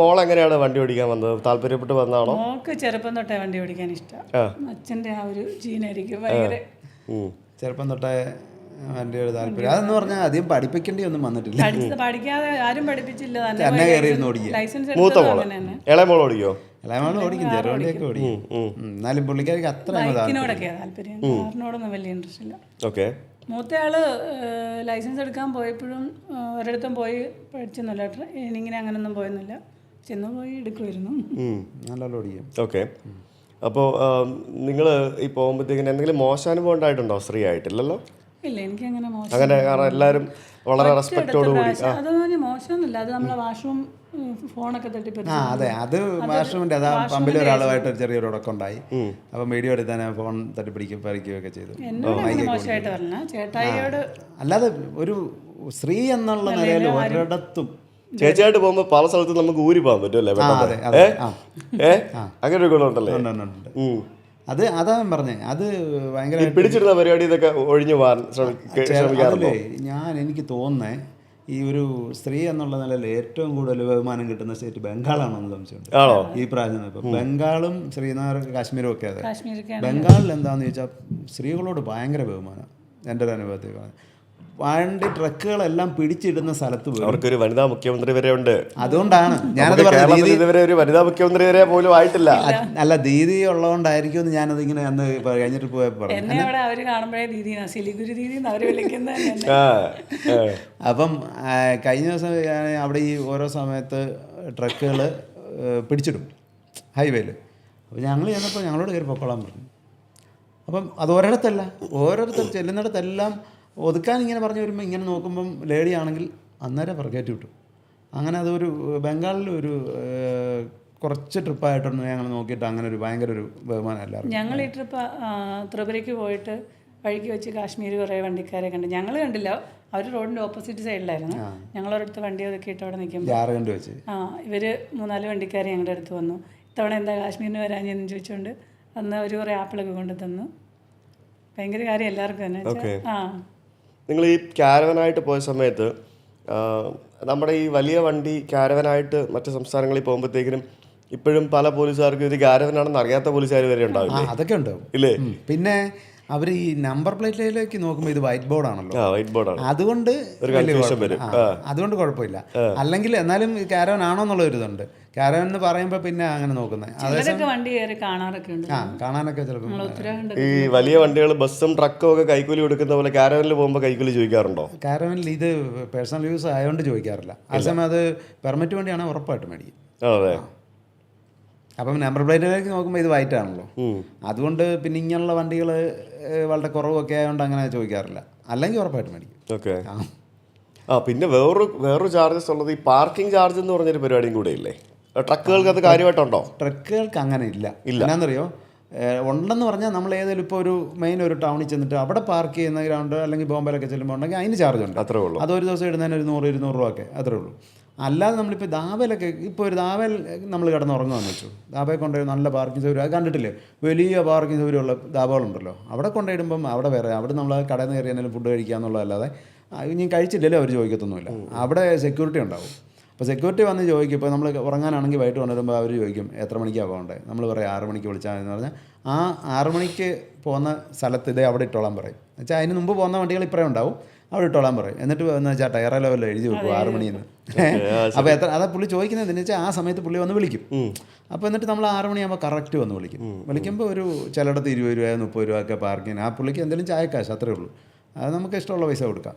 മോൾ എങ്ങനെയാണ് വണ്ടി ഓടിക്കാൻ വന്നത്? താല്പര്യപ്പെട്ട് വന്നതാണോ? മോൾക്ക് ചെറുപ്പം തൊട്ടേ വണ്ടി ഓടിക്കാൻ ഇഷ്ടം. അച്ഛൻ്റെ ആ ഒരു ജീനായിരിക്കും ഭയങ്കര. ചെറുപ്പം തൊട്ടേ വണ്ടിയുടെ താല്പര്യം. അതെന്ന് പറഞ്ഞാൽ അധികം പഠിപ്പിക്കേണ്ടി ഒന്നും വന്നിട്ടില്ല. പഠിക്കാതെ ആരും പഠിപ്പിച്ചില്ല. തന്നെ കയറിയിരുന്ന് ഓടിക്കുക. ലൈസൻസ് മൂത്ത മോള് ഇളയ മോൾ ഓടിക്കോ? ഇളയമോള് ഓടിക്കും, ചെറുവണ്ടിയൊക്കെ ഓടിക്കും. എന്നാലും പുള്ളിക്കാർക്ക് അത്ര ബൈക്കിനോടൊക്കെയാണ് താല്പര്യം, കാറിനോടൊന്നും വലിയ ഇൻട്രസ്റ്റ് ഇല്ല. ഓക്കെ. മൂത്തയാള് ലൈസൻസ് എടുക്കാൻ പോയപ്പോഴും ഒരിടത്തും പോയി പഠിച്ചൊന്നുമില്ല, ട്രെയിനിങ്ങിന് അങ്ങനെയൊന്നും പോയൊന്നുമില്ല. ചെന്ന് പോയി എടുക്കുമായിരുന്നു. നല്ലോണം ഓടിക്കും. ഓക്കെ. അപ്പോൾ നിങ്ങൾ ഈ പോകുമ്പോഴത്തേക്കിന് എന്തെങ്കിലും മോശാനുഭവം ഉണ്ടായിട്ടുണ്ടോ? സ്ത്രീ ആയിട്ടില്ലല്ലോ? ഇല്ല, എനിക്ക് അങ്ങനെ മോശം അങ്ങനെ, കാരണം എല്ലാവരും വളരെ റെസ്പെക്റ്റോട് കൂടി. അതൊന്നും മോശമൊന്നുമില്ല. അത് നമ്മളെ വാഷ്റൂം ഫോണൊക്കെ തട്ടിപ്പറ്റി. അതെ, അത് വാഷ്റൂമിൻ്റെ അതാ പമ്പിൽ ഒരാളുമായിട്ട് ചെറിയൊരു ഉടക്കം ഉണ്ടായി. അപ്പം വീഡിയോ എടുത്താൽ ഫോൺ പറിക്കുകയൊക്കെ ചെയ്തു. മോശമായിട്ട് പറഞ്ഞ ചേട്ടായിയോട്. അല്ലാതെ ഒരു സ്ത്രീ എന്നുള്ള നിലയിൽ ഒരിടത്തും ചേച്ചിയായിട്ട് പോകുമ്പോ പല സ്ഥലത്തും നമുക്ക് ഊരി പോകാൻ പറ്റും അല്ലേ? അങ്ങനെ ഒരു ഗുണമുണ്ടല്ലേ? അതാ ഞാൻ പറഞ്ഞേ, അത് ഭയങ്കര പിടിച്ചിരുന്ന പരിപാടി ഇതൊക്കെ ഒഴിഞ്ഞു പോകാൻ ശ്രമിക്കാറില്ലേ? എനിക്ക് തോന്നുന്നേ ഈ ഒരു സ്ത്രീ എന്നുള്ള നിലയിൽ ഏറ്റവും കൂടുതൽ ബഹുമാനം കിട്ടുന്ന സ്റ്റേറ്റ് ബംഗാളാണെന്ന് സംശയമുണ്ട്. ഈ പ്രാവശ്യം ഇപ്പം ബംഗാളും ശ്രീനഗർ കാശ്മീരും ഒക്കെ. അതെ, ബംഗാളിൽ എന്താണെന്ന് ചോദിച്ചാൽ സ്ത്രീകളോട് ഭയങ്കര ബഹുമാനം. എൻ്റെ ഒരു അനുഭവത്തിൽ വണ്ടി ട്രക്കുകളെല്ലാം പിടിച്ചിടുന്ന സ്ഥലത്ത് അവർക്കൊരു വനിതാ മുഖ്യമന്ത്രി വരെ ഉണ്ട്. അതുകൊണ്ടാണ് ഞാനത് പറഞ്ഞത്. ഇതുവരെ ഒരു വനിതാ മുഖ്യമന്ത്രി വരെ പോലും ആയിട്ടില്ല. അല്ല, ദീദി ഉള്ളതുകൊണ്ടായിരിക്കും എന്ന് ഞാനത് ഇങ്ങനെ അന്ന് കഴിഞ്ഞിട്ട് പോയപ്പോൾ അപ്പം കഴിഞ്ഞ ദിവസം അവിടെ ഈ ഓരോ സമയത്ത് ട്രക്കുകൾ പിടിച്ചിടും ഹൈവേയിൽ. അപ്പോൾ ഞങ്ങൾ ചെന്നപ്പോൾ ഞങ്ങളോട് കയറി പൊക്കോളാൻ പറഞ്ഞു. അപ്പം അത് ഓരോരുത്തർ ചെല്ലുന്നിടത്തെല്ലാം ഒതുക്കാൻ ഇങ്ങനെ പറഞ്ഞു വരുമ്പോൾ ഇങ്ങനെ നോക്കുമ്പം ലേഡി ആണെങ്കിൽ അന്നേരം പുറകേറ്റ് വിട്ടു. അങ്ങനെ അതൊരു ബംഗാളിൽ ഒരു കുറച്ച് ട്രിപ്പായിട്ടൊന്ന് ഞങ്ങൾ നോക്കിയിട്ട് അങ്ങനെ ഒരു ഭയങ്കര ഒരു ബഹുമാനം എല്ലാവരും. ഞങ്ങൾ ഈ ട്രിപ്പ് ത്രിപുരയ്ക്ക് പോയിട്ട് വഴിക്ക് വെച്ച് കാശ്മീർ കുറേ വണ്ടിക്കാരെ കണ്ടു. ഞങ്ങൾ കണ്ടില്ല, അവർ റോഡിൻ്റെ ഓപ്പോസിറ്റ് സൈഡിലായിരുന്നു. ഞങ്ങളൊരിടത്ത് വണ്ടി ഒതുക്കിയിട്ട് അവിടെ നിൽക്കുമ്പോൾ ജാർഖണ്ഡ് വെച്ച് ഇവർ 3-4 വണ്ടിക്കാർ ഞങ്ങളുടെ അടുത്ത് വന്നു. ഇത്തവണ എന്താ കാശ്മീരിന് വരാഞ്ഞെന്ന് ചോദിച്ചുകൊണ്ട് അന്ന് അവർ കുറേ ആപ്പിളൊക്കെ കൊണ്ടു തന്നു. ഭയങ്കര കാര്യം എല്ലാവർക്കും തന്നെ. നിങ്ങൾ ഈ ക്യാരവനായിട്ട് പോയ സമയത്ത് നമ്മുടെ ഈ വലിയ വണ്ടി ക്യാരവനായിട്ട് മറ്റു സംസ്ഥാനങ്ങളിൽ പോകുമ്പോഴത്തേക്കിനും ഇപ്പോഴും പല പോലീസുകാർക്കും ഇത് ക്യാരവനാണെന്ന് അറിയാത്ത പോലീസുകാർ വരെ ഉണ്ടാവില്ലേ? അതൊക്കെ ഉണ്ടാവും ഇല്ലേ? പിന്നെ അവർ ഈ നമ്പർ പ്ലേറ്റിലേക്ക് നോക്കുമ്പോൾ ഇത് വൈറ്റ് ബോർഡാണല്ലോ, വൈറ്റ് ബോർഡാണ്. അതുകൊണ്ട് വരും. അതുകൊണ്ട് കുഴപ്പമില്ല. അല്ലെങ്കിൽ എന്നാലും ക്യാരവൻ ആണോ എന്നുള്ള ഒരു ഇതുണ്ട്. ക്യാരവൻ എന്ന് പറയുമ്പോൾ പിന്നെ അങ്ങനെ നോക്കുന്നത് കാണാനൊക്കെ ചിലപ്പോൾ ഈ വലിയ വണ്ടികൾ ബസ്സും ട്രക്കും ഒക്കെ കൈക്കൂലി കൊടുക്കുന്ന പോലെ ക്യാരവനിൽ പോകുമ്പോൾ കൈക്കൂലി ചോദിക്കാറുണ്ടോ? ക്യാരവനിൽ ഇത് പേഴ്സണൽ യൂസ് ആയതുകൊണ്ട് ചോദിക്കാറില്ല. അതേസമയം അത് പെർമിറ്റ് വേണ്ടിയാണ് ഉറപ്പായിട്ട് മേടിക്കും. അതെ. അപ്പം നമ്പർ പ്ലേറ്റിലേക്ക് നോക്കുമ്പോൾ ഇത് വൈറ്റ് ആണല്ലോ, അതുകൊണ്ട് പിന്നെ ഇങ്ങനെയുള്ള വണ്ടികൾ വളരെ കുറവൊക്കെ ആയതുകൊണ്ട് അങ്ങനെ ചോദിക്കാറില്ല. അല്ലെങ്കിൽ ഉറപ്പായിട്ട് മേടിക്കും. ഓക്കെ. പിന്നെ വേറൊരു ചാർജസ് ഉള്ളത് ഈ പാർക്കിംഗ് ചാർജ് എന്ന് പറഞ്ഞൊരു പരിപാടിയും കൂടെ ഇല്ലേ ട്രക്കുകൾക്ക്? അത് കാര്യമായിട്ടുണ്ടോ? ട്രക്കുകൾക്ക് അങ്ങനെ ഇല്ല. എന്നാന്നറിയോ, ഉണ്ടെന്ന് പറഞ്ഞാൽ നമ്മൾ ഏതെങ്കിലും ഇപ്പോൾ ഒരു മെയിൻ ഒരു ടൗണിൽ ചെന്നിട്ട് അവിടെ പാർക്ക് ചെയ്യുന്ന ഗ്രൗണ്ട് അല്ലെങ്കിൽ ബോംബെയിലൊക്കെ ചെല്ലുമ്പോൾ ഉണ്ടെങ്കിൽ അതിന് ചാർജ് ഉണ്ട്. അത്രേ ഉള്ളൂ. അത് ഒരു ദിവസം ഇടുന്നതിന് ഒരു 100-200 രൂപ ഒക്കെ അത്രേ ഉള്ളൂ. അല്ലാതെ നമ്മളിപ്പോൾ ദാബയിലൊക്കെ ഇപ്പോൾ ഒരു ദാബയിൽ നമ്മൾ കിടന്നുറങ്ങുകയെന്ന് വെച്ചു, ദാബയിൽ കൊണ്ടുപോയി നല്ല പാർക്കിംഗ് സൗകര്യം അത് കണ്ടിട്ടില്ലേ, വലിയ പാർക്കിംഗ് സൗകര്യമുള്ള ദാബകളുണ്ടല്ലോ, അവിടെ കൊണ്ടുപോയിടുമ്പം അവിടെ വേറെ, അവിടെ നമ്മൾ കടയിൽ നിന്ന് കയറി എന്തെങ്കിലും ഫുഡ് കഴിക്കുക എന്നുള്ളതല്ലാതെ ഇനി കഴിച്ചില്ലല്ലോ അവർ ചോദിക്കത്തൊന്നുമില്ല. അവിടെ സെക്യൂരിറ്റി ഉണ്ടാവും. അപ്പോൾ സെക്യൂരിറ്റി വന്ന് ചോദിക്കും. ഇപ്പോൾ നമ്മൾ ഉറങ്ങാനാണെങ്കിൽ വൈകിട്ട് കൊണ്ടുവരുമ്പോൾ അവർ ചോദിക്കും എത്ര മണിക്കാണ് പോകേണ്ടത്. നമ്മൾ പറയും 6 മണിക്ക് വിളിച്ചാൽ മതി എന്ന് പറഞ്ഞാൽ ആ 6 മണിക്ക് പോകുന്ന സ്ഥലത്ത് ഇതേ അവിടെ ഇട്ടോളാൻ പറയും. എന്നുവെച്ചാൽ അതിന് മുമ്പ് പോകുന്ന വണ്ടികൾ ഇപ്പറേ ഉണ്ടാവും, അവിടെ ഇട്ടോളാൻ പറയും. എന്നിട്ട് എന്ന് വെച്ചാൽ ടയർ ലെവലിൽ എഴുതി വെക്കും 6 മണിന്ന്. അപ്പോൾ അതാ പുള്ളി ചോദിക്കുന്നത് എന്ന് വെച്ചാൽ ആ സമയത്ത് പുള്ളി വന്ന് വിളിക്കും. അപ്പോൾ എന്നിട്ട് നമ്മൾ 6 മണിയാകുമ്പോൾ കറക്റ്റ് വന്ന് വിളിക്കുമ്പോൾ ഒരു ചിലയിടത്ത് 20 രൂപ 30 രൂപ ഒക്കെ പാർക്കിങ്ങിന് ആ പുള്ളിക്ക് എന്തെങ്കിലും ചായക്കാശ് അത്രേ ഉള്ളൂ. അത് നമുക്ക് ഇഷ്ടമുള്ള പൈസ കൊടുക്കാം.